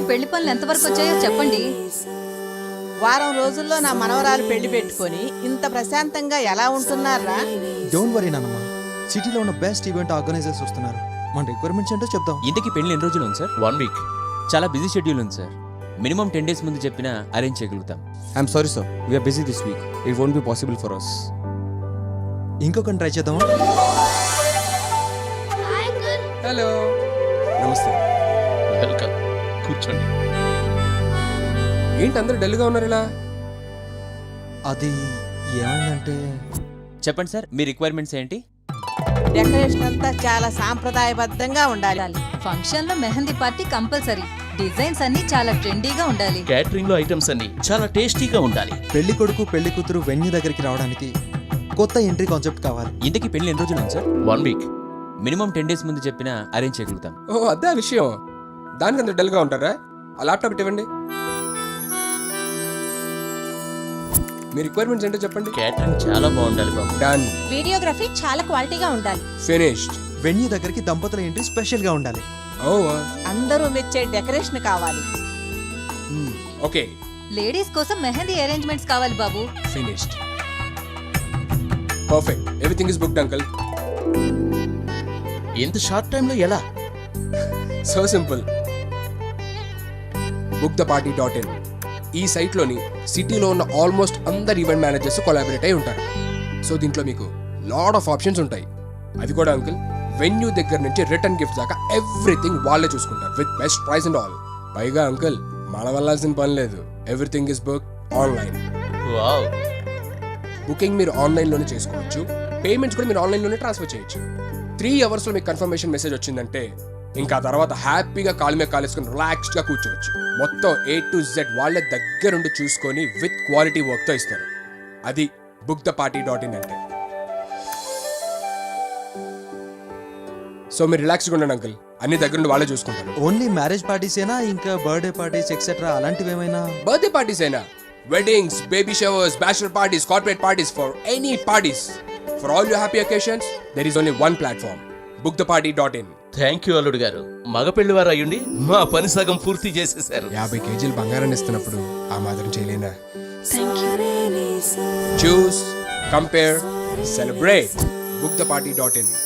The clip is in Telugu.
అబ్బాయి పెళ్లి పనులు ఎంతవరకు వచ్చాయో చెప్పండి. వారం రోజుల్లో నా మనవరాలు పెళ్లి పెట్టుకొని ఇంత ప్రశాంతంగా ఎలా ఉంటున్నారా? డోంట్ వరీ నాన్నమ్మ, సిటీలో ఉన్న బెస్ట్ ఈవెంట్ ఆర్గనైజర్స్ వస్తున్నారు. మన రిక్వైర్మెంట్స్ ఏంటో చెప్దాం. ఇంతకీ పెళ్లి ఎన్ని రోజులు ఉంది సార్? 1 వీక్. చాలా బిజీ షెడ్యూల్ ఉంది సార్. మినిమం 10 days ముందు చెప్పినా అరేంజ్ చేయగలుగుతాం. I'm sorry sir, we're busy this week. It won't be possible for us. ఇంకొకటి ట్రై చేద్దామా? హలో, నమస్తే. వెల్కమ్, కూర్చోండి. ఏంటి అందరూ డల్గా ఉన్నారు ఇలా? అది ఏమైందంటే చెప్పండి సార్, మీ రిక్వైర్మెంట్స్ ఏంటి? డెకరేషన్ అంతా చాలా సాంప్రదాయబద్ధంగా ఉండాలి. ఫంక్షన్ లో మెహందీ పార్టీ కంపల్సరీ. డిజైన్స్ అన్ని చాలా ట్రెండీగా ఉండాలి. క్యాటరింగ్ లో ఐటమ్స్ అన్ని చాలా టేస్టీగా ఉండాలి. పెళ్లి కొడుకు పెళ్లి కూతురు వెన్యూ దగ్గరికి రావడానికి కొత్త ఎంట్రీ కాన్సెప్ట్ కావాలి. ఇంతకీ పెళ్లి ఎన్ని రోజులు ఉంది సార్? 1 వీక్. మినిమం 10 days ముందు చెప్పినా అరేంజ్ చేయగలుగుతాం. ఓ అదే ఆ విషయం. దానికి అందరూ డల్గా ఉంటారా? ఆ ల్యాప్టాప్ ఇవ్వండి. మీ రిక్వైర్మెంట్స్ ఏంటో చెప్పండి. క్యాటరింగ్ చాలా బాగుండాలి బాబు. డన్. వీడియోగ్రఫీ చాలా క్వాలిటీగా ఉండాలి. ఫినిష్డ్. వెన్యూ దగ్గరికి దంపతుల ఎంట్రీ స్పెషల్ గా ఉండాలి. ఓ అందరూ మెచ్చే డెకరేషన్ కావాలి. ఓకే, లేడీస్ కోసం మెహందీ అరేంజ్మెంట్స్ కావాలి బాబు. Finished. Perfect. Everything is booked uncle. ఎంత షార్ట్ టైం లో ఎలా? So simple. booktheparty.in ఈ సైట్లోని సిటీలో ఉన్న ఆల్మోస్ట్ అందరు ఈవెంట్ మేనేజర్స్ కొలాబరేట్ అయి ఉంటారు. సో దీంట్లో మీకు లాట్ ఆఫ్ ఆప్షన్స్ ఉంటాయి. అది కూడా అంకుల్ వెన్యూ దగ్గర నుంచి రిటర్న్ గిఫ్ట్ దాకా ఎవ్రీథింగ్ వాళ్ళే చూసుకుంటారు with best price and all. పైగా అంకుల్ మన వెళ్ళాల్సిన పని లేదు. Everything is book online. Wow. Booking మీరు ఆన్లైన్లోనే చేసుకోవచ్చు. పేమెంట్స్ కూడా మీరు ఆన్లైన్లోనే ట్రాన్స్ఫర్ చేయొచ్చు. 3 hours మీకు కన్ఫర్మేషన్ మెసేజ్ వచ్చిందంటే ఇంకా తర్వాత హ్యాపీగా కాలు మీద కాలేసుకుని రిలాక్స్డ్గా కూర్చోవచ్చు. మొత్తం A to Z వాళ్ళే దగ్గరుండి చూసుకొని విత్ క్వాలిటీ వర్క్తో ఇస్తారు. అది booktheparty.in అంటే. సో మీరు రిలాక్స్గా ఉండండి అంకుల్, అన్ని దగ్గరుండి వాళ్ళే చూసుకుంటారు. ఓన్లీ మ్యారేజ్ పార్టీస్ ఏనా, ఇంకా బర్త్డే పార్టీస్ ఎక్సెట్రా అలాంటివి ఏమైనా? బర్త్డే పార్టీస్ అయినా, weddings, baby showers, bachelor parties, corporate parties, for any parties, for all your happy occasions there is only one platform, booktheparty.in. Thank you అల్లుడు గారు. మగ పెళ్లి వారు అయ్యుండి మా పని సగం పూర్తి చేసేశారు. 50 kgs బంగారాన్ని ఇస్తున్నప్పుడు ఆ మాత్రం చేయలేనా? చూస్, కంపేర్, సెలబ్రేట్. booktheparty.in.